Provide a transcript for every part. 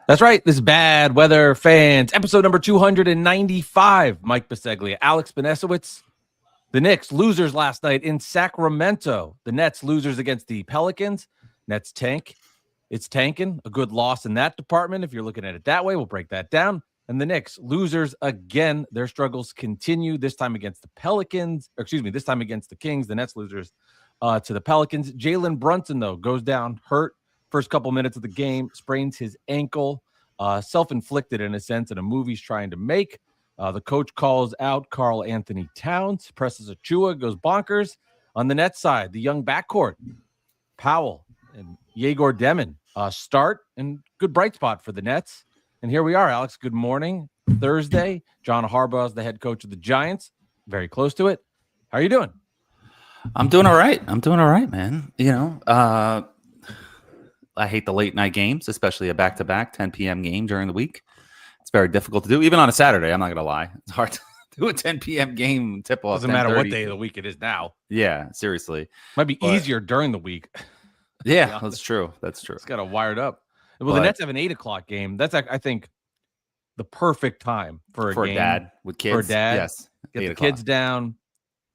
That's right. This is Bad Weather Fans, episode number 295. Mike Biseglia, Alex Benesowitz. The Knicks losers last night in Sacramento. The Nets losers against the Pelicans. Nets tank. It's tanking. A good loss in that department. If you're looking at it that way, we'll break that down. And the Knicks losers again. Their struggles continue. This time against the Pelicans. This time against the Kings. The Nets losers to the Pelicans. Jalen Brunson, though, goes down hurt. First couple minutes of the game, sprains his ankle, self-inflicted in a sense, in a movie he's trying to make. The coach calls out Karl Anthony Towns, presses Achua, goes bonkers. On the Nets side, the young backcourt, Powell and Yegor Demon start, and good bright spot for the Nets. And here we are, Alex. Good morning. Thursday. John Harbaugh is the head coach of the Giants. Very close to it. How are you doing? I'm doing all right. Man. I hate the late night games, especially a back-to-back 10 p.m. game during the week. It's very difficult to do, even on a Saturday. I'm not going to lie. It's hard to do a 10 p.m. game tip-off. Doesn't matter what day of the week it is now. Yeah, seriously. Might be easier during the week. Yeah, that's true. It's got to wired up. Well, the Nets have an 8 o'clock game. That's, I think, the perfect time for a game. Dad with kids. For a dad. Yes. Get the kids down.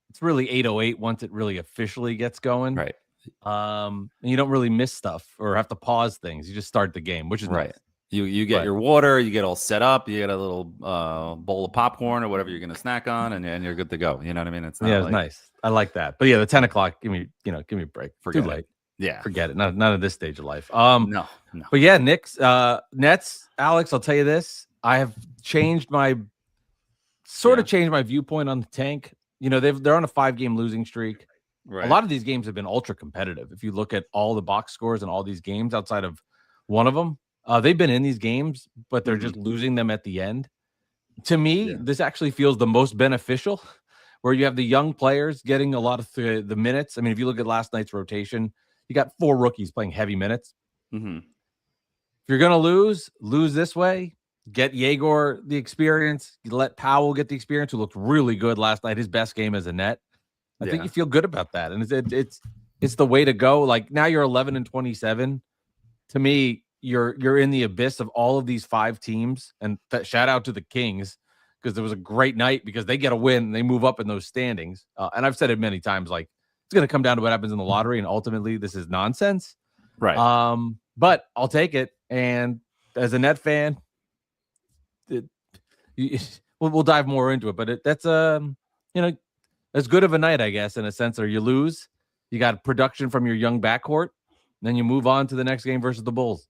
It's really 8:08 once it really officially gets going. Right. And you don't really miss stuff or have to pause things. You just start the game, which is right. Nice. You get your water, you get all set up, you get a little bowl of popcorn or whatever you're going to snack on, and you're good to go. You know what I mean? It's nice. I like that. But yeah, the 10 o'clock, give me a break. Forget Too late. Yeah, forget it. Not at this stage of life. No. But yeah, Knicks, Nets. Alex, I'll tell you this: I have changed my viewpoint on the tank. You know, they're on a 5-game losing streak. Right. A lot of these games have been ultra competitive. If you look at all the box scores and all these games outside of one of them, they've been in these games, but they're just losing them at the end. To me, this actually feels the most beneficial, where you have the young players getting a lot of the minutes. I mean, if you look at last night's rotation, you got 4 rookies playing heavy minutes. Mm-hmm. If you're going to lose this way, get Yegor the experience. You let Powell get the experience, who looked really good last night, his best game as a net. I think you feel good about that, and it's the way to go. Like, now you're 11-27. To me, you're in the abyss of all of these 5 teams, and shout out to the Kings, because there was a great night because they get a win and they move up in those standings. And I've said it many times, like, it's going to come down to what happens in the lottery, and ultimately this is nonsense. Right. But I'll take it, and as a Net fan, we'll dive more into it. But that's as good of a night, I guess, in a sense. Or you lose, you got production from your young backcourt, then you move on to the next game versus the Bulls.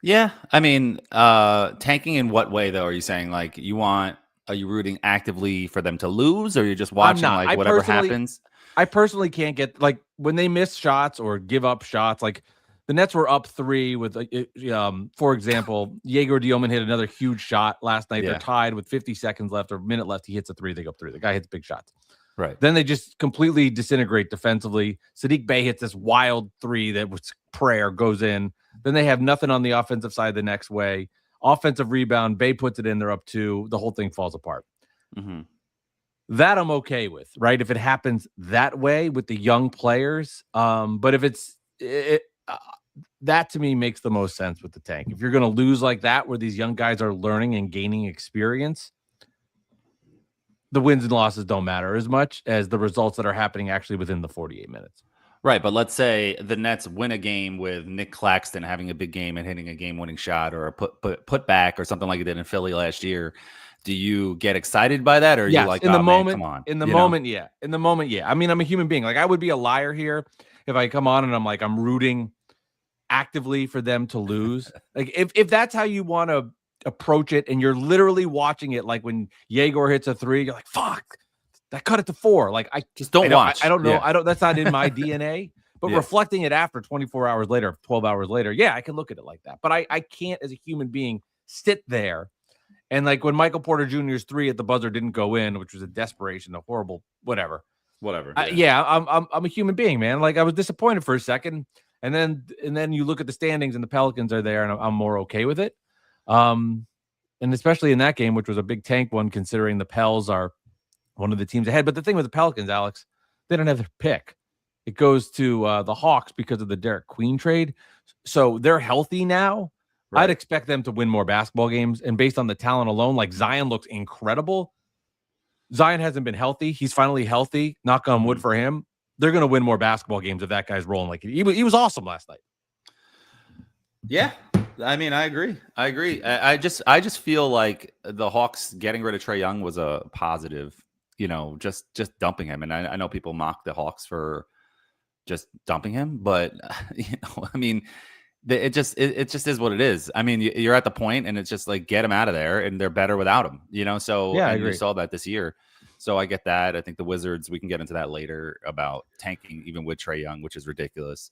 Yeah, I mean, tanking in what way, though? Are you saying, like, are you rooting actively for them to lose, or you're just watching like whatever happens? I personally can't get, like, when they miss shots or give up shots. Like, the Nets were up 3 with, for example, Yegor Dioman hit another huge shot last night. They're tied with 50 seconds left or a minute left. He hits a 3. They go up 3. The guy hits big shots. Right. Then they just completely disintegrate defensively. Sadiq Bey hits this wild 3 that was prayer, goes in. Then they have nothing on the offensive side the next way. Offensive rebound, Bey puts it in. They're up 2. The whole thing falls apart. Mm-hmm. That I'm okay with, right? If it happens that way with the young players. But if it's that, to me, makes the most sense with the tank. If you're going to lose like that, where these young guys are learning and gaining experience, the wins and losses don't matter as much as the results that are happening actually within the 48 minutes. Right, but let's say the Nets win a game with Nick Claxton having a big game and hitting a game-winning shot, or a put back, or something like he did in Philly last year. Do you get excited by that, or are you like, in the moment? Come on, in the moment, yeah. In the moment, yeah. I mean, I'm a human being. Like, I would be a liar here if I come on and I'm like, I'm rooting actively for them to lose. Like, if that's how you want to approach it, and you're literally watching it, like when Yegor hits a 3, you're like, fuck, that cut it to 4. Like, I just don't watch. I don't know. Yeah. That's not in my DNA. But reflecting it after 24 hours later, 12 hours later, I can look at it like that. But I can't, as a human being, sit there. And like when Michael Porter Jr.'s 3 at the buzzer didn't go in, which was a desperation, a horrible whatever. I'm a human being, man. Like, I was disappointed for a second. And then you look at the standings, and the Pelicans are there, and I'm more okay with it. And especially in that game, which was a big tank one, considering the Pels are one of the teams ahead. But the thing with the Pelicans, Alex, they don't have their pick. It goes to the Hawks because of the Derek Queen trade. So they're healthy now, I'd expect them to win more basketball games. And based on the talent alone, like Zion looks incredible. Zion hasn't been healthy. He's finally healthy. Knock on wood for him. They're going to win more basketball games if that guy's rolling. Like he was awesome last night. Yeah. I mean, I agree. I just feel like the Hawks getting rid of Trae Young was a positive, just dumping him. And I know people mock the Hawks for just dumping him, but I mean, it just is what it is. I mean, you're at the point and it's just like, get him out of there and they're better without him, so yeah, I and agree. you saw that this year. So I get that. I think the Wizards, we can get into that later about tanking even with Trae Young, which is ridiculous.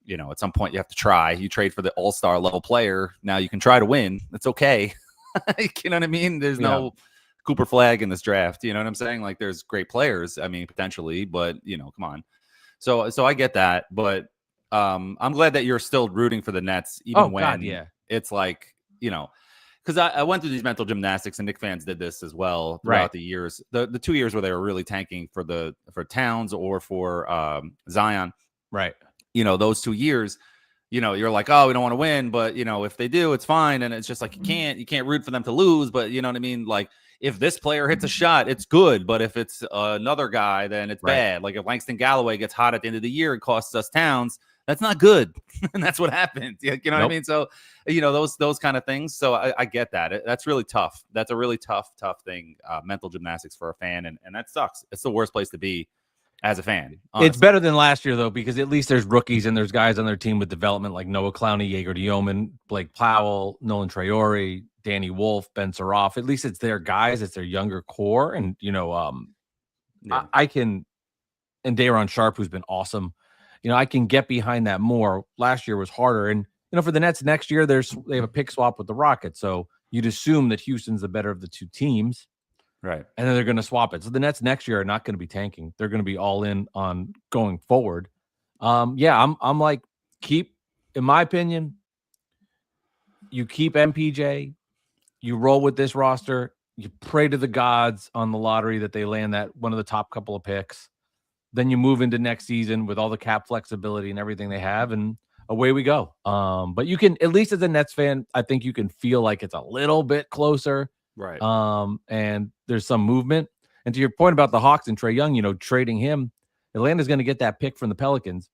At some point you have to try. You trade for the all-star level player. Now you can try to win. It's okay. You know what I mean? There's no Cooper Flag in this draft. You know what I'm saying? Like there's great players. I mean, potentially, but come on. So I get that, but I'm glad that you're still rooting for the Nets, even when it's like, because I went through these mental gymnastics, and Knicks fans did this as well throughout the years. The 2 years where they were really tanking for Towns or for Zion, right? Those 2 years, you're like, oh, we don't want to win, but if they do, it's fine. And it's just like you can't root for them to lose, but you know what I mean? Like if this player hits a shot, it's good, but if it's another guy, then it's bad. Like if Langston Galloway gets hot at the end of the year and costs us Towns, that's not good. And that's what happened. You know what I mean? So, those kind of things. So I get that. That's really tough. That's a really tough thing. Mental gymnastics for a fan. And that sucks. It's the worst place to be as a fan. Honestly. It's better than last year, though, because at least there's rookies and there's guys on their team with development like Noah Clowney, Jaeger Dioman, Blake Powell, Nolan Traore, Danny Wolf, Ben Saroff. At least it's their guys. It's their younger core. And, I can, and Day'Ron Sharpe, who's been awesome. I can get behind that more. Last year was harder. And, for the Nets next year, they have a pick swap with the Rockets. So you'd assume that Houston's the better of the two teams. Right. And then they're going to swap it. So the Nets next year are not going to be tanking. They're going to be all in on going forward. I'm like, in my opinion, you keep MPJ, you roll with this roster, you pray to the gods on the lottery that they land that one of the top couple of picks. Then you move into next season with all the cap flexibility and everything they have, and away we go. But you can, at least as a Nets fan, I think you can feel like it's a little bit closer. Right. And there's some movement. And to your point about the Hawks and Trae Young, trading him, Atlanta's going to get that pick from the Pelicans.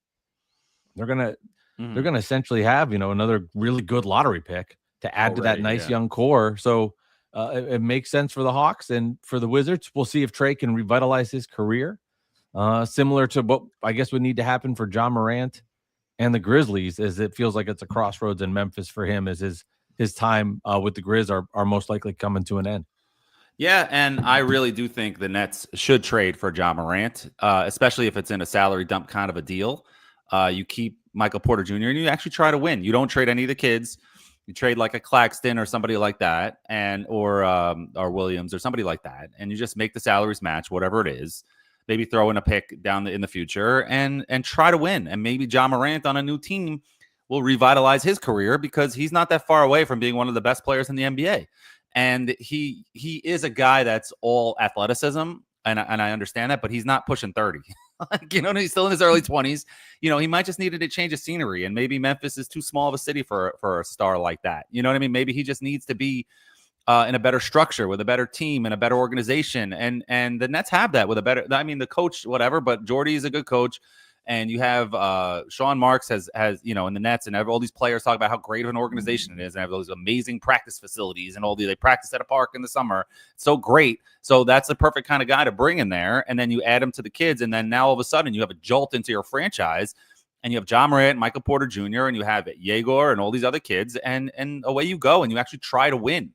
They're going to essentially have, another really good lottery pick to add to that nice young core. So it makes sense for the Hawks and for the Wizards. We'll see if Trae can revitalize his career. Similar to what I guess would need to happen for John Morant and the Grizzlies, as it feels like it's a crossroads in Memphis for him, as his time with the Grizz are most likely coming to an end. Yeah, and I really do think the Nets should trade for John Morant, especially if it's in a salary dump kind of a deal. You keep Michael Porter Jr. and you actually try to win. You don't trade any of the kids. You trade like a Claxton or somebody like that, or Williams or somebody like that, and you just make the salaries match, whatever it is. Maybe throw in a pick down in the future and try to win. And maybe John Morant on a new team will revitalize his career because he's not that far away from being one of the best players in the NBA. And he is a guy that's all athleticism, and I understand that, but he's not pushing 30. He's still in his early 20s. He might just need to change of scenery, and maybe Memphis is too small of a city for a star like that. You know what I mean? Maybe he just needs to be in a better structure with a better team and a better organization. And the Nets have that with the coach, whatever, but Jordy is a good coach. And you have Sean Marks has in the Nets, and all these players talk about how great of an organization it is, and have those amazing practice facilities, and they practice at a park in the summer. It's so great. So that's the perfect kind of guy to bring in there. And then you add him to the kids, and then now all of a sudden you have a jolt into your franchise, and you have John Morant, Michael Porter Jr., and you have Jaeger and all these other kids, and away you go, and you actually try to win.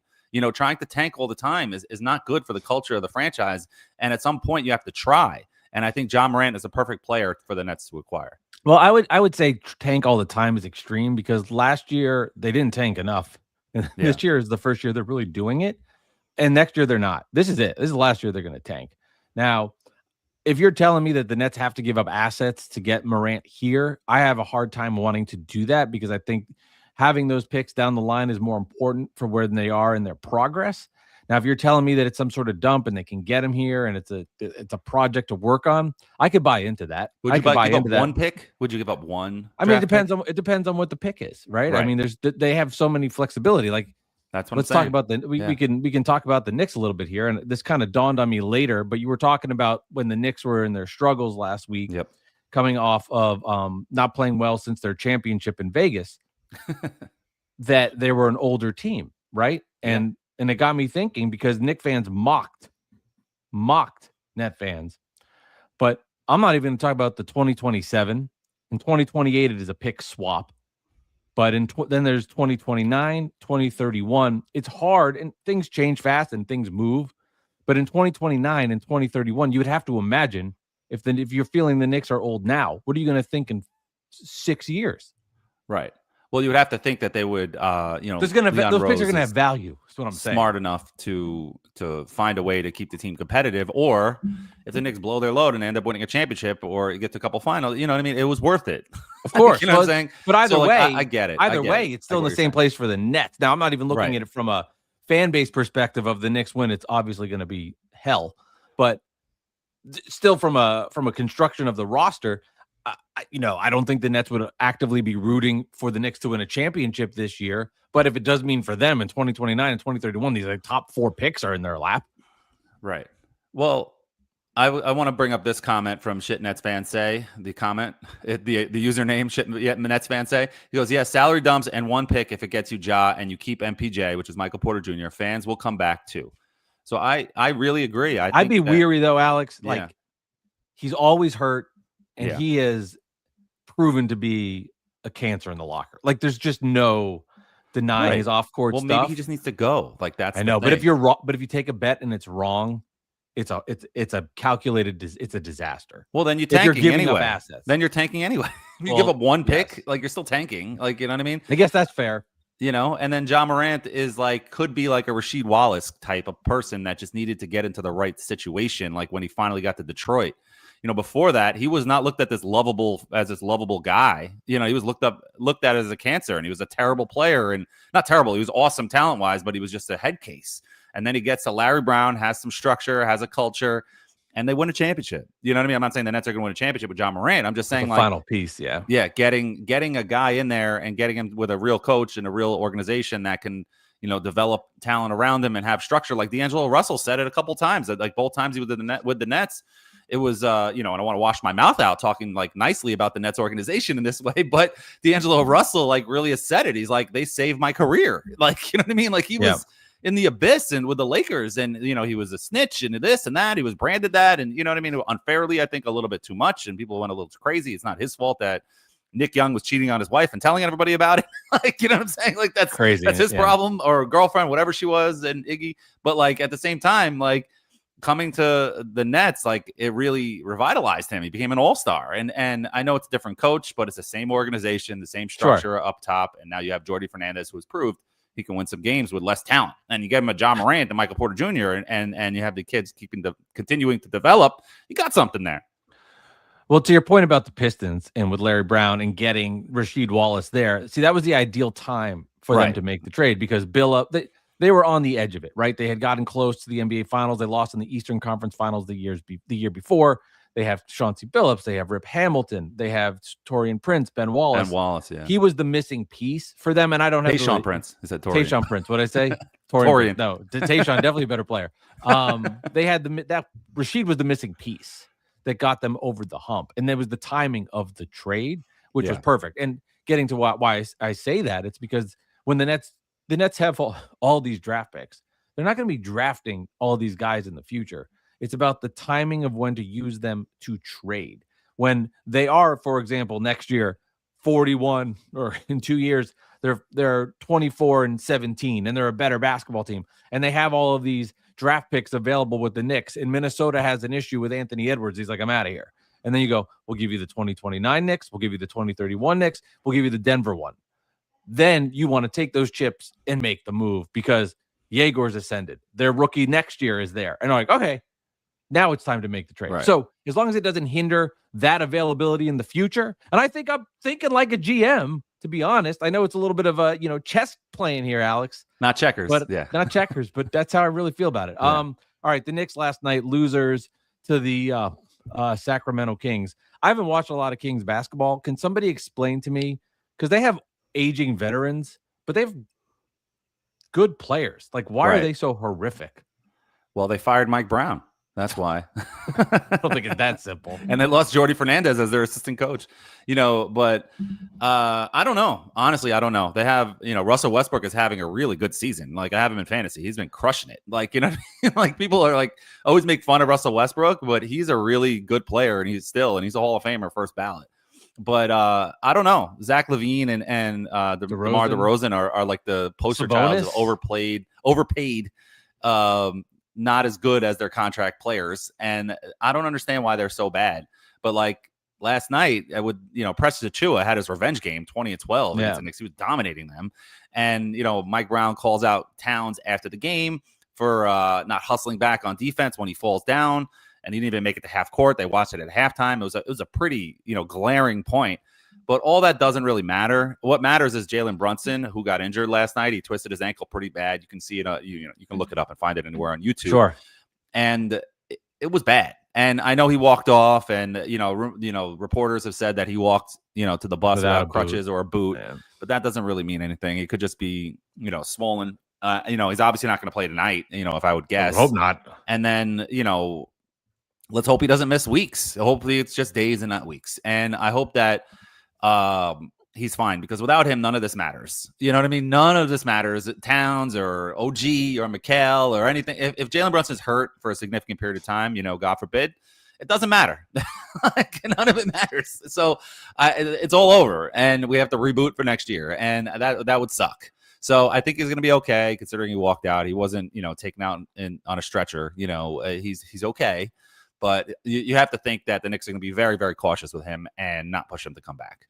Trying to tank all the time is not good for the culture of the franchise. And at some point you have to try. And I think John Morant is a perfect player for the Nets to acquire. Well, I would say tank all the time is extreme, because last year they didn't tank enough. This year is the first year they're really doing it. And next year they're not. This is it. This is the last year they're going to tank. Now, if you're telling me that the Nets have to give up assets to get Morant here, I have a hard time wanting to do that, because I think having those picks down the line is more important for where they are in their progress. Now, if you're telling me that it's some sort of dump and they can get him here and it's a project to work on, I could buy into that. Would you give up one pick? Would you give up one? I mean, it depends on what the pick is, right? I mean, they have so many flexibility. Like, that's what let's talk about we can talk about the Knicks a little bit here, and this kind of dawned on me later. But you were talking about when the Knicks were in their struggles last week, coming off of not playing well since their championship in Vegas, that they were an older team, right? And it got me thinking, because Knicks fans mocked Net fans. But I'm not even going to talk about the 2027. In 2028, it is a pick swap. But then there's 2029, 2031. It's hard, and things change fast and things move. But in 2029 and 2031, you would have to imagine, if you're feeling the Knicks are old now, what are you going to think in 6 years? Right. Well, you would have to think that they would, those picks are going to have value. That's what I'm saying. Smart enough to find a way to keep the team competitive, or if the Knicks blow their load and end up winning a championship or get to a couple finals, you know what I mean? It was worth it. Of course. You know what I'm saying? But either way, I get it. Either way, it's still in the same place for the Nets. Now, I'm not even looking at it from a fan base perspective of the Knicks win. It's obviously going to be hell. But still, from a construction of the roster, I don't think the Nets would actively be rooting for the Knicks to win a championship this year. But if it does mean for them in 2029 and 2031, these top 4 picks are in their lap. Right. Well, I want to bring up this comment from Shit Nets Fan Say. The comment, the username Shit Nets Fan Say. He goes, "Yeah, salary dumps and one pick if it gets you Ja and you keep MPJ, which is Michael Porter Jr. Fans will come back too." So I really agree. I'd be weary though, Alex. Like, he's always hurt. And he has proven to be a cancer in the locker. Like, there's just no denying his off-court stuff. Well, maybe he just needs to go. Like, that's I know. But if you're wrong, if you take a bet and it's wrong, it's a calculated. It's a disaster. Well, then you're tanking anyway. Then you're tanking anyway. If you give up one pick, like, you're still tanking. Like, you know what I mean? I guess that's fair. And then Ja Morant is could be like a Rasheed Wallace type of person that just needed to get into the right situation. Like when he finally got to Detroit. Before that, he was not looked at this lovable guy. He was looked at as a cancer, and he was a terrible player, and not terrible. He was awesome talent wise, but he was just a head case. And then he gets to Larry Brown, has some structure, has a culture, and they win a championship. You know what I mean? I'm not saying the Nets are going to win a championship with Ja Morant. I'm just saying, the final piece. Yeah. Getting a guy in there and getting him with a real coach and a real organization that can, develop talent around him and have structure. Like D'Angelo Russell said it a couple times. Like both times he was with the Nets. It was, and I don't want to wash my mouth out talking nicely about the Nets organization in this way, but D'Angelo Russell really has said it. He's like, they saved my career. You know what I mean? Like he was in the abyss and with the Lakers, and he was a snitch and this and that. He was branded that, and you know what I mean? Unfairly, I think a little bit too much, and people went a little crazy. It's not his fault that Nick Young was cheating on his wife and telling everybody about it. You know what I'm saying? That's crazy. That's his problem, or girlfriend, whatever she was, and Iggy. But at the same time, coming to the Nets, it really revitalized him. He became an all-star. And I know it's a different coach, but it's the same organization, the same structure up top. And now you have Jordi Fernandez, who has proved he can win some games with less talent. And you give him a Ja Morant and Michael Porter Jr. and you have the kids continuing to develop. You got something there. Well, to your point about the Pistons and with Larry Brown and getting Rasheed Wallace there, see, that was the ideal time for them to make the trade, because they were on the edge of it, right? They had gotten close to the NBA Finals. They lost in the Eastern Conference Finals the year before. They have Chauncey Billups. They have Rip Hamilton. They have Taurean Prince, Ben Wallace. Ben Wallace, yeah. He was the missing piece for them, and I don't have Tayshaun Prince. Is that Taurean? Tayshaun Prince. What did I say? Taurean. No, Tayshaun, definitely a better player. They had that Rasheed was the missing piece that got them over the hump, and there was the timing of the trade, which was perfect. And getting to why I say that, it's because when the Nets have all these draft picks, they're not going to be drafting all these guys in the future. It's about the timing of when to use them to trade. When they are, for example, next year, 41, or in 2 years, they're 24-17, and they're a better basketball team. And they have all of these draft picks available with the Knicks. And Minnesota has an issue with Anthony Edwards. He's like, I'm out of here. And then you go, we'll give you the 2029 Knicks. We'll give you the 2031 Knicks. We'll give you the Denver one. Then you want to take those chips and make the move, because Yegor's ascended. Their rookie next year is there. And I'm like, okay, Now it's time to make the trade. Right. So as long as it doesn't hinder that availability in the future, and I think I'm thinking like a GM, to be honest. I know it's a little bit of a chess playing here, Alex. Not checkers. But Yeah. not checkers, but that's how I really feel about it. Yeah. All right, the Knicks last night, losers to the Sacramento Kings. I haven't watched a lot of Kings basketball. Can somebody explain to me, because they have aging veterans, but they have good players. Like, why are they so horrific? Well, they fired Mike Brown. That's why. I don't think it's that simple. And they lost Jordy Fernandez as their assistant coach, but I don't know. Honestly, I don't know. They have, Russell Westbrook is having a really good season. Like, I have him in fantasy. He's been crushing it. Like, like people are like always make fun of Russell Westbrook, but he's a really good player and he's a Hall of Famer, first ballot. But I don't know. Zach LaVine and DeMar DeRozan are like the poster child of overpaid, not as good as their contract players. And I don't understand why they're so bad. But like last night, Precious Achiuwa had his revenge game, 20-12 against the Knicks. He was dominating them. And, Mike Brown calls out Towns after the game for not hustling back on defense when he falls down. And he didn't even make it to half court. They watched it at halftime. It was a pretty, glaring point. But all that doesn't really matter. What matters is Jalen Brunson, who got injured last night. He twisted his ankle pretty bad. You can see it. You can look it up and find it anywhere on YouTube. Sure. And it was bad. And I know he walked off, and reporters have said that he walked, to the bus without crutches or a boot. Man. But that doesn't really mean anything. It could just be, swollen. He's obviously not going to play tonight. If I would guess. I hope not. And then let's hope he doesn't miss weeks. Hopefully it's just days and not weeks. And I hope that he's fine, because without him, none of this matters. You know what I mean? None of this matters. Towns or OG or McHale or anything. If Jalen Brunson's hurt for a significant period of time, God forbid, it doesn't matter. None of it matters. So it's all over, and we have to reboot for next year, and that would suck. So I think he's going to be okay, considering he walked out. He wasn't, taken out on a stretcher. He's okay. But you have to think that the Knicks are going to be very, very cautious with him and not push him to come back.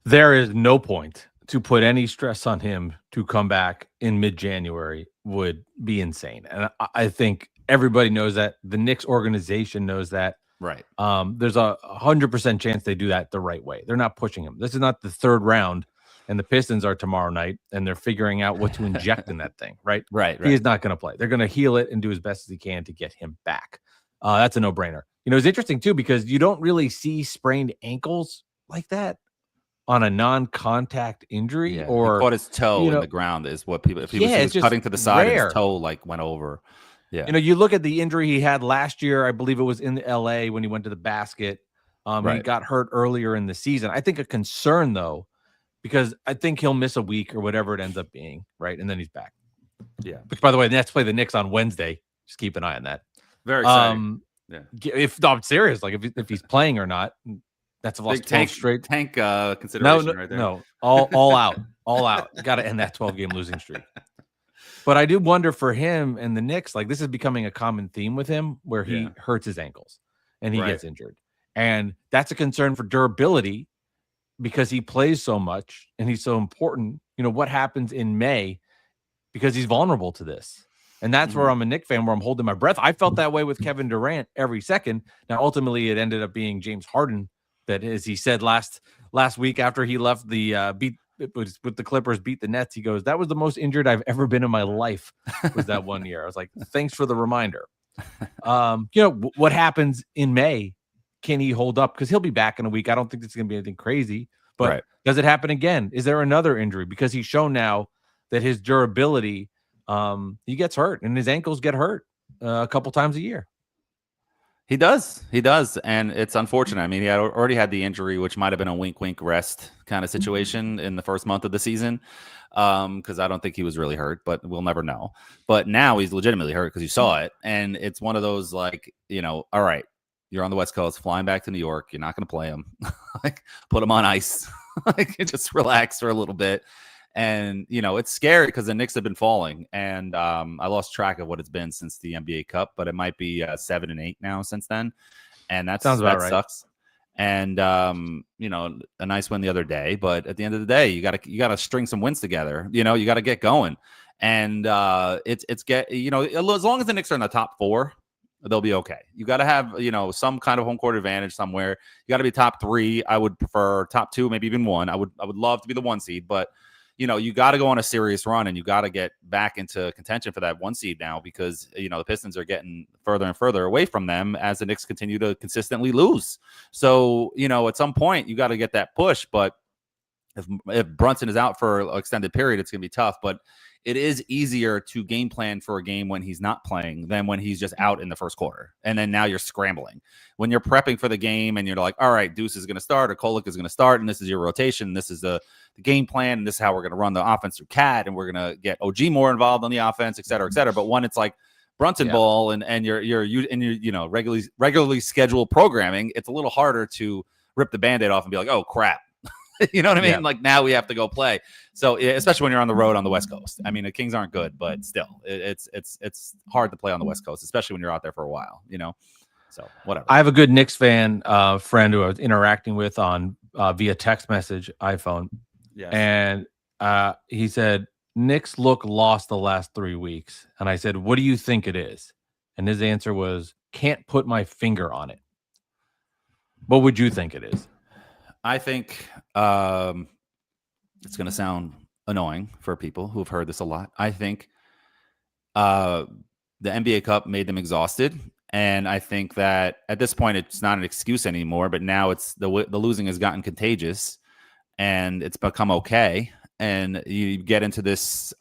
There is no point to put any stress on him to come back in mid-January would be insane. And I think everybody knows that. The Knicks organization knows that. Right. There's 100% chance they do that the right way. They're not pushing him. This is not the third round, and the Pistons are tomorrow night, and they're figuring out what to inject in that thing, right? Right. He is not going to play. They're going to heal it and do as best as he can to get him back. That's a no-brainer. It's interesting, too, because you don't really see sprained ankles like that on a non-contact injury. Yeah, or he caught his toe in the ground is what people, if he was cutting to the side and his toe went over. Yeah. You look at the injury he had last year. I believe it was in LA when he went to the basket. He got hurt earlier in the season. I think a concern, though, because I think he'll miss a week or whatever it ends up being, right? And then he's back. Yeah. Which, by the way, the Nets play the Knicks on Wednesday. Just keep an eye on that. Very exciting. If I'm serious, like if he's playing or not, that's a lost 12 straight. Tank consideration right there. No, all out. Got to end that 12-game losing streak. But I do wonder for him and the Knicks, like this is becoming a common theme with him, where he hurts his ankles and he gets injured, and that's a concern for durability because he plays so much and he's so important. What happens in May, because he's vulnerable to this. And that's where I'm a Knicks fan, where I'm holding my breath. I felt that way with Kevin Durant every second. Now, ultimately, it ended up being James Harden that, as he said last week after he left with the Clippers, beat the Nets. He goes, "That was the most injured I've ever been in my life." Was that 1 year? I was like, "Thanks for the reminder." What happens in May? Can he hold up? Because he'll be back in a week. I don't think it's going to be anything crazy. But does it happen again? Is there another injury? Because he's shown now that his durability. He gets hurt and his ankles get hurt a couple times a year. He does. And it's unfortunate. I mean, he already had the injury, which might've been a wink, wink rest kind of situation in the first month of the season. Cause I don't think he was really hurt, but we'll never know. But now he's legitimately hurt because you saw it. And it's one of those, like, all right, you're on the West Coast, flying back to New York. You're not going to play him. Like, put him on ice. Like, just relax for a little bit. And, it's scary because the Knicks have been falling. And I lost track of what it's been since the NBA Cup, but it might be 7 and 8 now since then. And that sucks. And, a nice win the other day. But at the end of the day, you gotta string some wins together. You got to get going. And as long as the Knicks are in the top 4, they'll be okay. You got to have, some kind of home court advantage somewhere. You got to be top 3. I would prefer top 2, maybe even 1. I would love to be the 1 seed, but you got to go on a serious run, and you got to get back into contention for that 1 seed now, because the Pistons are getting further and further away from them as the Knicks continue to consistently lose. So at some point you got to get that push. But if Brunson is out for an extended period, it's going to be tough. But it is easier to game plan for a game when he's not playing than when he's just out in the first quarter. And then now you're scrambling. When you're prepping for the game and you're like, all right, Deuce is going to start or Kolek is going to start, and this is your rotation, this is the game plan, and this is how we're going to run the offense through Cat, and we're going to get OG more involved on the offense, et cetera, et cetera. But when it's like Brunson ball and you're regularly scheduled programming, it's a little harder to rip the Band-Aid off and be like, oh, crap. You know what I mean? Yeah. Like, now we have to go play. So especially when you're on the road on the West Coast. I mean, the Kings aren't good, but still, it's hard to play on the West Coast, especially when you're out there for a while. So whatever. I have a good Knicks fan friend who I was interacting with on via text message, iPhone, and he said Knicks look lost the last 3 weeks, and I said, "What do you think it is?" And his answer was, "Can't put my finger on it." What would you think it is? I think it's going to sound annoying for people who've heard this a lot. I think the NBA Cup made them exhausted, and I think that at this point it's not an excuse anymore. But now it's the losing has gotten contagious, and it's become okay. And you get into this.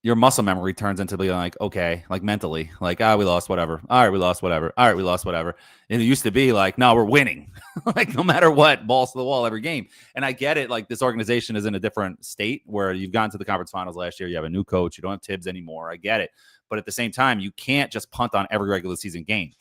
Your muscle memory turns into being like, okay, like mentally, like, we lost, whatever. All right, we lost, whatever. All right, we lost, whatever. And it used to be like, no, we're winning. Like, no matter what, balls to the wall every game. And I get it. Like, this organization is in a different state where you've gotten to the conference finals last year. You have a new coach. You don't have Tibbs anymore. I get it. But at the same time, you can't just punt on every regular season game.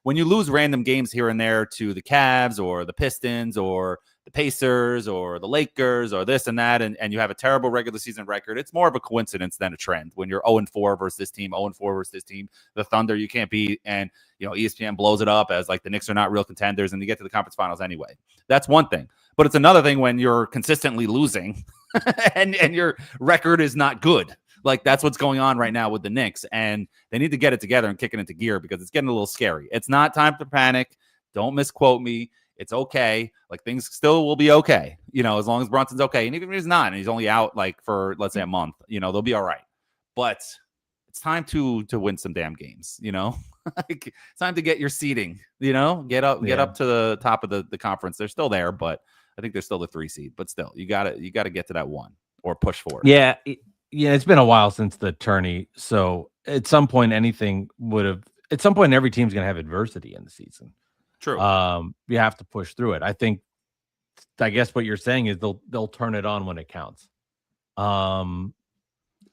When you lose random games here and there to the Cavs or the Pistons or the Pacers or the Lakers or this and that, and you have a terrible regular season record, it's more of a coincidence than a trend. When you're 0-4 versus this team, 0-4 versus this team, the Thunder you can't beat, and ESPN blows it up as like the Knicks are not real contenders, and you get to the conference finals anyway. That's one thing. But it's another thing when you're consistently losing and your record is not good. Like, that's what's going on right now with the Knicks, and they need to get it together and kick it into gear, because it's getting a little scary. It's not time to panic. Don't misquote me. It's okay. Like, things still will be okay, as long as Brunson's okay. And even if he's not, and he's only out like for, let's say, a month, they'll be all right. But it's time to win some damn games, Like, it's time to get your seeding, get up to the top of the conference. They're still there, but I think they're still the 3 seed. But still, you gotta get to that 1 or push for it. Yeah. It's been a while since the tourney. So at some point, every team's going to have adversity in the season. True. You have to push through it. I guess what you're saying is they'll turn it on when it counts. And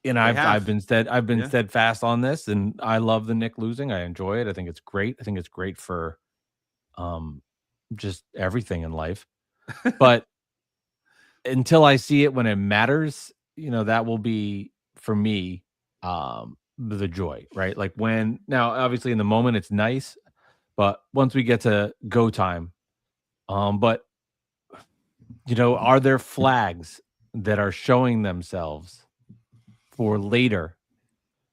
I've been steadfast on this, and I love the Knicks losing. I enjoy it. I think it's great. I think it's great for just everything in life. But until I see it when it matters, that will be for me the joy, right? Like, now obviously in the moment it's nice, but once we get to go time, but are there flags that are showing themselves for later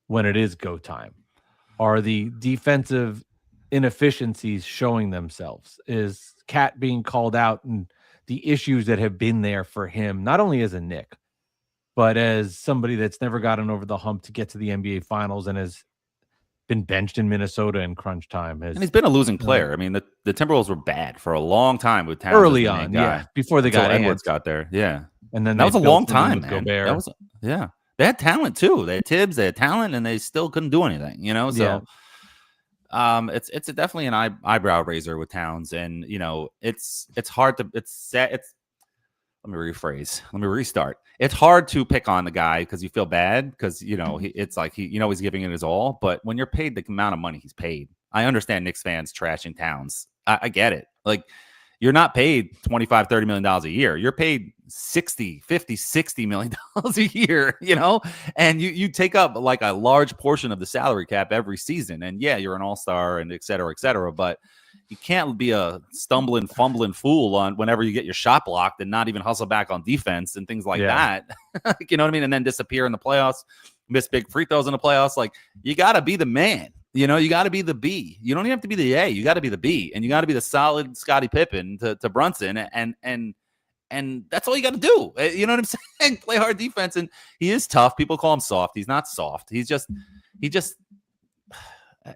when it is go time? Are the defensive inefficiencies showing themselves? Is Cat being called out, and the issues that have been there for him, not only as a Knick, but as somebody that's never gotten over the hump to get to the NBA Finals and has been benched in Minnesota in crunch time. And he's been a losing player. I mean, the Timberwolves were bad for a long time with Towns early on, before they got Edwards got there, and then that was a long time, man. Gobert. They had talent too. They had Tibbs, they had talent, and they still couldn't do anything. So it's definitely an eyebrow raiser with Towns, and it's hard to let me rephrase. Let me restart. It's hard to pick on the guy because you feel bad because, it's like he's giving it his all. But when you're paid the amount of money he's paid, I understand Knicks fans trashing Towns. I get it. Like, you're not paid $25-30 million a year. You're paid $60 million a year, and you take up like a large portion of the salary cap every season. And you're an all-star and et cetera, but you can't be a stumbling, fumbling fool on whenever you get your shot blocked and not even hustle back on defense and things like that. You know what I mean? And then disappear in the playoffs. miss big free throws in the playoffs. Like, you got to be the man. You know, you got to be the B. You don't even have to be the A. You got to be the B, and you got to be the solid Scottie Pippen to Brunson, and that's all you got to do. You know what I'm saying? Play hard defense, and he is tough. People call him soft. He's not soft. He just.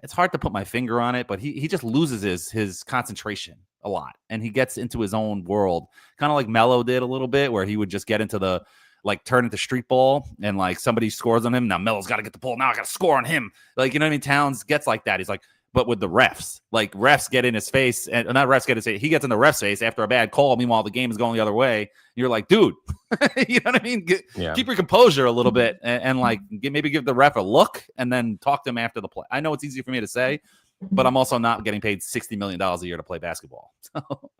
It's hard to put my finger on it, but he just loses his concentration a lot, and he gets into his own world, kind of like Melo did a little bit, where he would just get into the turn into street ball, and like somebody scores on him. Now Melo's got to get the ball. Now I got to score on him. Like, you know what I mean? Towns gets like that. He's like, but with the refs, like refs get in his face, and not refs get his face. He gets in the ref's face after a bad call. Meanwhile, the game is going the other way. You're like, dude, you know what I mean? Keep your composure a little bit, and like maybe give the ref a look, and then talk to him after the play. I know it's easy for me to say, but I'm also not getting paid $60 million a year to play basketball. So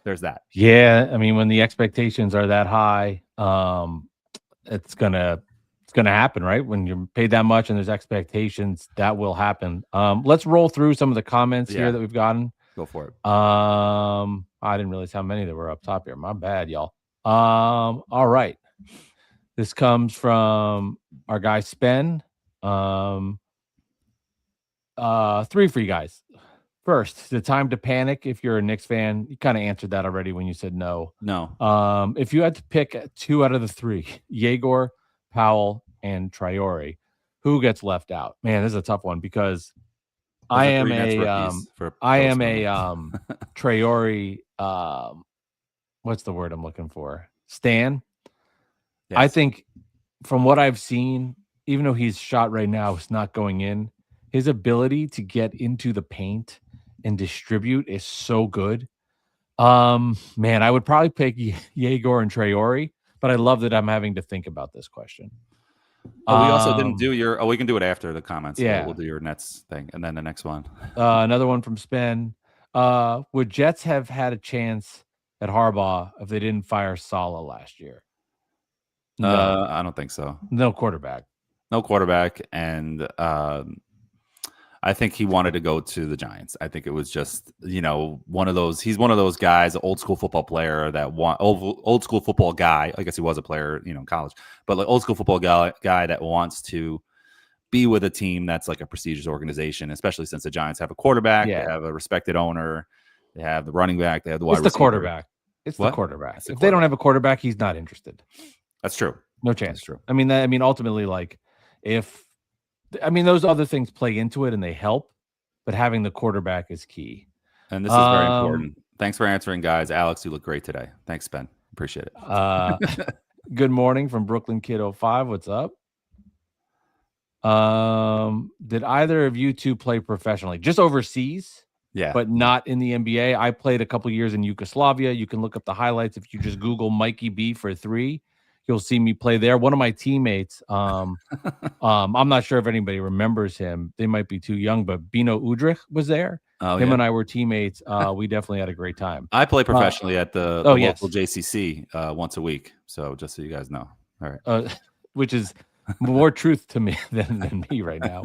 there's that. Yeah, I mean, when the expectations are that high, it's gonna happen, right? When you're paid that much and there's expectations, that will happen. Let's roll through some of the comments here that we've gotten. Go for it. I didn't realize how many there were up top here. My bad, y'all. All right. This comes from our guy Spen. 3 for you guys. First, the time to panic if you're a Knicks fan. You kind of answered that already when you said no. No. If you had to pick 2 out of the 3, Yegor, Powell, and Traore, who gets left out? Man, this is a tough one because I am a Traore. What's the word I'm looking for? Stan. Yes. I think from what I've seen, even though he's shot right now, it's not going in. His ability to get into the paint and distribute is so good. Man, I would probably pick Yegor and Traore, but I love that I'm having to think about this question. We also didn't do your. We can do it after the comments. Yeah, we'll do your Nets thing, and then the next one. Another one from Spen. Would Jets have had a chance at Harbaugh if they didn't fire Saleh last year? No, I don't think so. No quarterback, and I think he wanted to go to the Giants. I think it was just, one of those. He's one of those guys, old school football player that old school football guy. I guess he was a player, in college, but like old school football guy that wants to be with a team that's like a prestigious organization, especially since the Giants have a quarterback, they have a respected owner, they have the running back, they have the wide receiver. It's the quarterback. The quarterback. If they don't have a quarterback, he's not interested. That's true. No chance. That's true. I mean, ultimately, like those other things play into it and they help, but having the quarterback is key. And this is very important. Thanks for answering, guys. Alex, you look great today. Thanks, Ben. Appreciate it. Good morning from Brooklyn Kid 05. What's up? Did either of you two play professionally? Just overseas? Yeah. But not in the NBA. I played a couple years in Yugoslavia. You can look up the highlights if you just Google Mikey B for 3. You'll see me play there. One of my teammates, I'm not sure if anybody remembers him. They might be too young, but Bino Udrich was there. Him and I were teammates. We definitely had a great time. I play professionally at the local JCC once a week. So just so you guys know. All right. Which is more truth to me than me right now.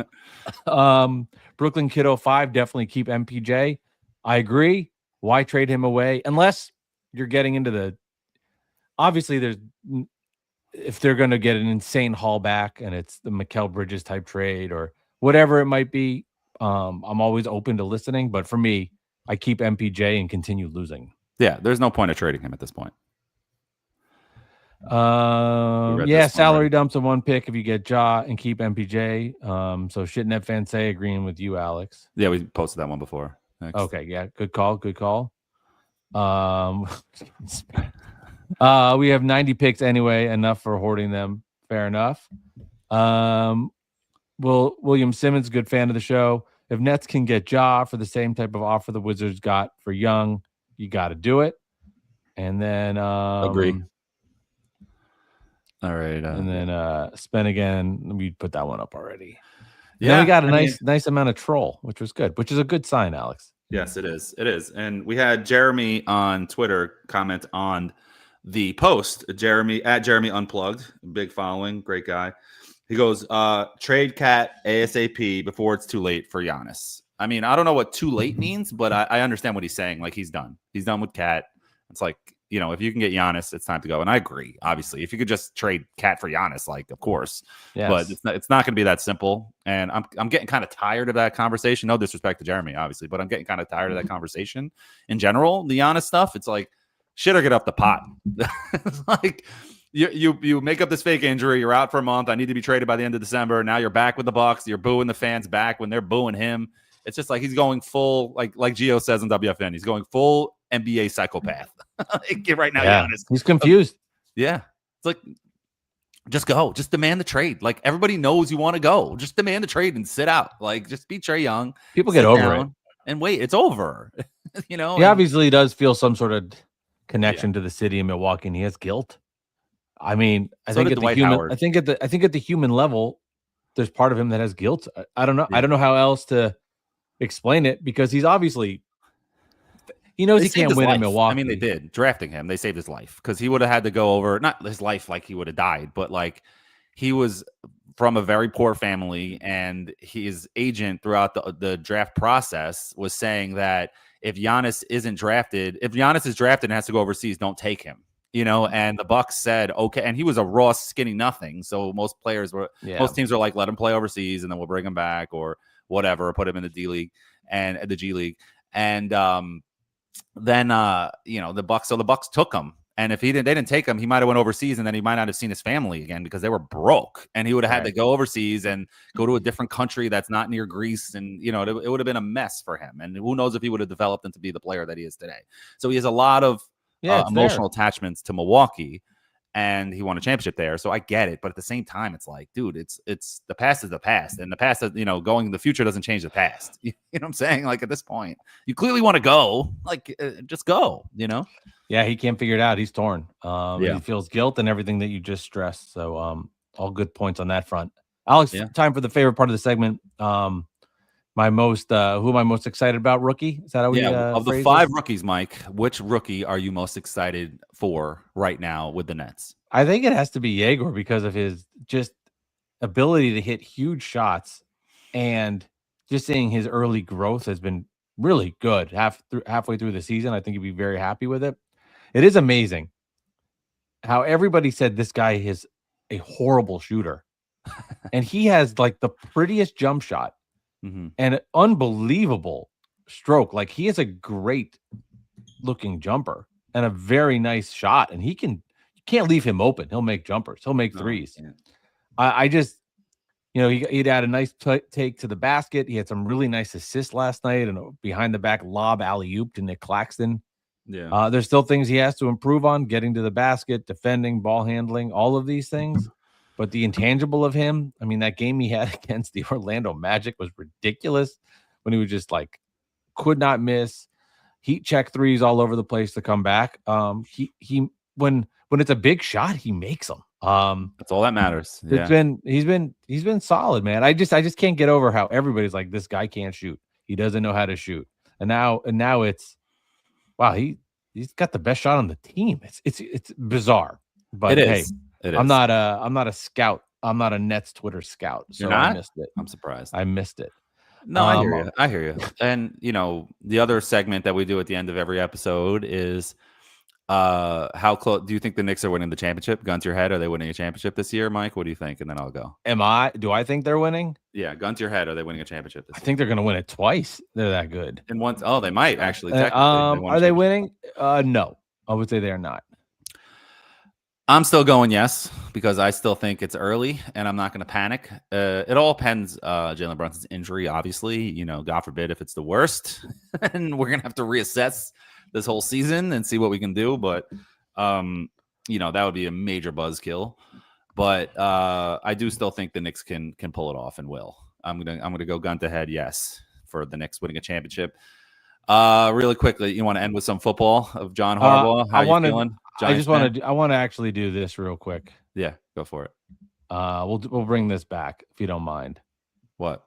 Brooklyn Kid 05, definitely keep MPJ. I agree. Why trade him away? Unless you're getting into obviously if they're going to get an insane haul back and it's the Mikal Bridges type trade or whatever it might be, I'm always open to listening. But for me, I keep MPJ and continue losing. Yeah, there's no point of trading him at this point. Salary dumps a 1 pick if you get Ja and keep MPJ. So Shitnet fans say agreeing with you, Alex. Yeah, we posted that one before. Next. Okay, yeah, good call. We have 90 picks anyway, enough for hoarding them. Fair enough. William Simmons, good fan of the show. If Nets can get Ja for the same type of offer the Wizards got for Young, you got to do it. And then agree. All right. And then Spen again. We put that one up already. Yeah, then we got a nice amount of troll, which was good, which is a good sign, Alex. Yes, it is. It is. And we had Jeremy on Twitter comment on the post. Jeremy Unplugged, big following, great guy. He goes, trade Cat ASAP before it's too late for Giannis. I mean, I don't know what too late means, but I understand what he's saying. Like, he's done. He's done with Cat. It's like, if you can get Giannis, it's time to go. And I agree. Obviously, if you could just trade Cat for Giannis, like of course, but Yes. it's not going to be that simple. And I'm getting kind of tired of that conversation. No disrespect to Jeremy, obviously, but I'm getting kind of tired of that conversation in general. The Giannis stuff, it's like shit or get off the pot. It's like you make up this fake injury. You're out for a month. I need to be traded by the end of December. Now you're back with the Bucks. You're booing the fans back when they're booing him. It's just like he's going full, like Gio says in WFN, he's going full NBA psychopath. Right now, Giannis. He's confused. Yeah. It's like, just go. Just demand the trade. Like, everybody knows you want to go. Just demand the trade and sit out. Like, just be Trae Young. People get over it. And wait, it's over. He obviously does feel some sort of connection to the city of Milwaukee, and he has guilt. I mean, I think at the human level, there's part of him that has guilt. I don't know. Yeah. I don't know how else to explain it, because he's obviously, he knows he can't win in Milwaukee. I mean, they did drafting him. They saved his life, because he would have had to go over, not his life like he would have died, but like he was from a very poor family, and his agent throughout the draft process was saying that if Giannis is drafted and has to go overseas, don't take him. And the Bucks said, okay. And he was a raw, skinny nothing. So most teams were like, let him play overseas and then we'll bring him back or whatever, or put him in the D League and the G League. And then the Bucks took him. And if they didn't take him, he might have went overseas, and then he might not have seen his family again because they were broke, and he would have had to go overseas and go to a different country that's not near Greece. And, it would have been a mess for him. And who knows if he would have developed into be the player that he is today. So he has a lot of emotional attachments to Milwaukee, and he won a championship there. So I get it. But at the same time, it's like, dude, it's the past is the past, and the past is, going in the future doesn't change the past. You know what I'm saying? Like, at this point, you clearly want to go, like, just go, Yeah, he can't figure it out. He's torn. He feels guilt and everything that you just stressed. So all good points on that front. Alex, time for the favorite part of the segment. Who am I most excited about? Rookie? Is that how we of the 5 rookies, Mike, which rookie are you most excited for right now with the Nets? I think it has to be Yegor, because of his just ability to hit huge shots, and just seeing his early growth has been really good. Halfway through the season, I think he'd be very happy with it. It is amazing how everybody said this guy is a horrible shooter, and he has like the prettiest jump shot. Mm-hmm. And an unbelievable stroke. Like, he has a great looking jumper and a very nice shot, and you can't leave him open. He'll make jumpers. He'll make threes. I just, he'd had a nice take to the basket. He had some really nice assists last night, and a behind the back lob alley-oop to Nick Claxton. Yeah. There's still things he has to improve on: getting to the basket, defending, ball handling, all of these things. But the intangible of him, I mean, that game he had against the Orlando Magic was ridiculous, when he was just like, could not miss, heat check threes all over the place to come back. He when it's a big shot, he makes them. That's all that matters. He's been solid, man. I just can't get over how everybody's like, this guy can't shoot. He doesn't know how to shoot. And now it's, wow, he's got the best shot on the team. It's bizarre, but it is. I'm not a scout. I'm not a Nets Twitter scout. So I missed it. I'm surprised. I missed it. No, I hear you. And the other segment that we do at the end of every episode is how close do you think the Knicks are winning the championship? Gun to your head, are they winning a championship this year, Mike? What do you think? And then I'll go. Do I think they're winning? Yeah, gun to your head, are they winning a championship this year? I think they're going to win it twice. They're that good. And once, they might actually. Are they winning? No, I would say they're not. I'm still going yes, because I still think it's early, and I'm not going to panic. It all depends. Jalen Brunson's injury, obviously, God forbid if it's the worst, and we're going to have to reassess this whole season and see what we can do. But, that would be a major buzzkill. But I do still think the Knicks can pull it off and will. I'm gonna go gun to head yes for the Knicks winning a championship. Really quickly, you want to end with some football of John Harbaugh? How you feeling? I want to actually do this real quick. Yeah, go for it. We'll bring this back if you don't mind. What?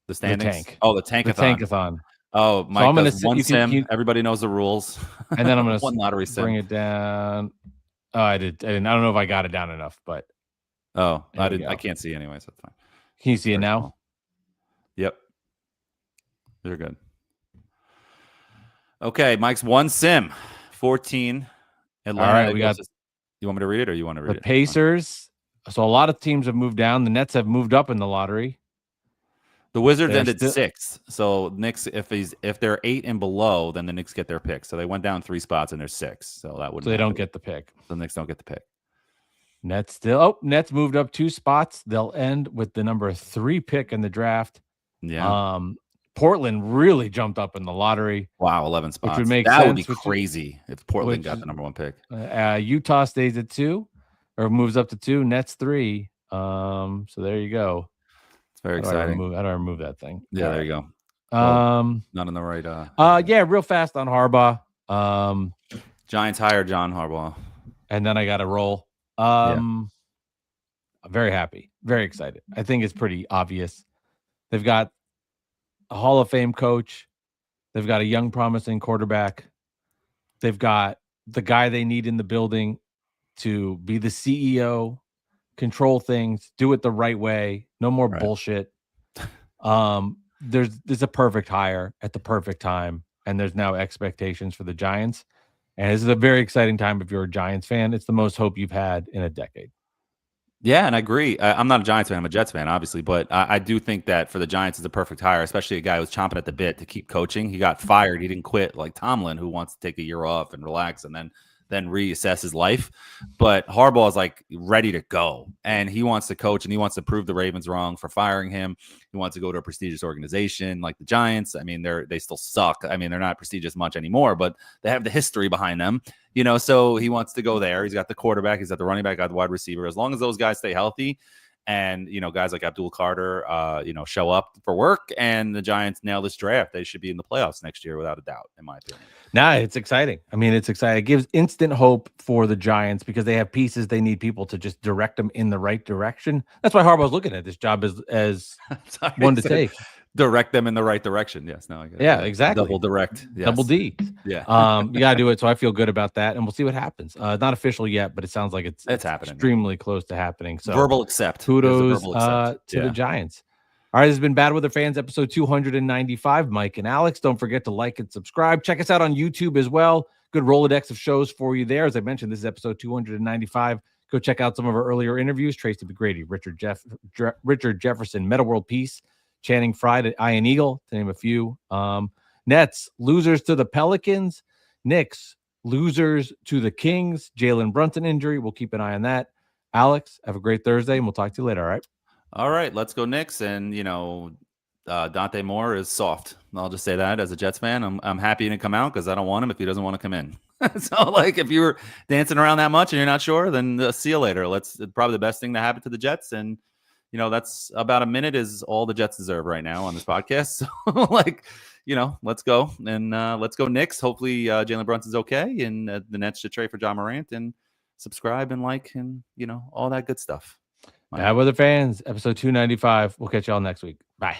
The standings? The tank. Oh, the tankathon. The tankathon. Oh, Mike, so I'm gonna one sim. Everybody knows the rules. And then I'm gonna one lottery sim. Bring it down. Oh, I didn't. I don't know if I got it down enough, but I can't see anyway, so that's fine. Can you see it now? Yep. You're good. Okay, Mike's one sim, 14 Atlanta. All right, we got. You want me to read it, or you want to read The it? Pacers. So a lot of teams have moved down. The Nets have moved up in the lottery. The Wizards They're ended still- 6th. So Knicks, if they're 8 and below, then the Knicks get their pick. So they went down 3 spots and they're 6. So that wouldn't. So they don't get the pick. The Knicks don't get the pick. Nets still. Oh, Nets moved up 2 spots. They'll end with the number 3 pick in the draft. Yeah. Portland really jumped up in the lottery. Wow, 11 spots. Which would make that sense. would be crazy if Portland got the number 1 pick. Utah stays at 2, or moves up to 2. Nets 3. So there you go. It's very exciting. How do I remove that thing? Yeah, there you go. Not in the right. Yeah, real fast on Harbaugh. Giants hired John Harbaugh, and then I got to roll. I'm very happy, very excited. I think it's pretty obvious. They've got a Hall of Fame coach. They've got a young, promising quarterback. They've got the guy they need in the building to be the CEO, control things, do it the right way. No more bullshit. There's a perfect hire at the perfect time, and there's now expectations for the Giants. And this is a very exciting time if you're a Giants fan. It's the most hope you've had in a decade. Yeah, and I agree. I'm not a Giants fan. I'm a Jets fan, obviously. But I do think that for the Giants, it's a perfect hire, especially a guy who's chomping at the bit to keep coaching. He got fired. He didn't quit like Tomlin, who wants to take a year off and relax and then reassess his life. But Harbaugh is like ready to go, and he wants to coach, and he wants to prove the Ravens wrong for firing him. He wants to go to a prestigious organization like the Giants. I mean, they still suck. I mean, they're not prestigious much anymore, but they have the history behind them, so he wants to go there. He's got the quarterback, he's got the running back, got the wide receiver. As long as those guys stay healthy, and guys like Abdul Carter show up for work, and the Giants nail this draft, they should be in the playoffs next year without a doubt, in my opinion. Nah, it's exciting. I mean, it's exciting. It gives instant hope for the Giants because they have pieces. They need people to just direct them in the right direction. That's why Harbaugh's looking at this job as one to take. Direct them in the right direction. Yes. No, I get it. Yeah, exactly. Double direct. Yes. Double D. Yeah. You got to do it. So I feel good about that. And we'll see what happens. Not official yet, but it sounds like it's happening. Extremely close to happening. So verbal accept. Kudos to the Giants. All right, this has been Bad Weather Fans, episode 295. Mike and Alex, don't forget to like and subscribe. Check us out on YouTube as well. Good Rolodex of shows for you there. As I mentioned, this is episode 295. Go check out some of our earlier interviews. Tracy McGrady, Richard Jefferson, Meta World Peace, Channing Frye, Iron Eagle, to name a few. Nets, losers to the Pelicans. Knicks, losers to the Kings. Jalen Brunson injury. We'll keep an eye on that. Alex, have a great Thursday, and we'll talk to you later, all right? All right, let's go Knicks. And, Dante Moore is soft. I'll just say that as a Jets fan. I'm happy he didn't come out because I don't want him if he doesn't want to come in. So, if you were dancing around that much and you're not sure, then see you later. It's probably the best thing that happened to the Jets. And, that's about a minute is all the Jets deserve right now on this podcast. So, let's go. And let's go Knicks. Hopefully Jalen Brunson's okay. And the Nets should trade for John Morant, and subscribe and like and, all that good stuff. Bad Weather Fans, episode 295. We'll catch y'all next week. Bye.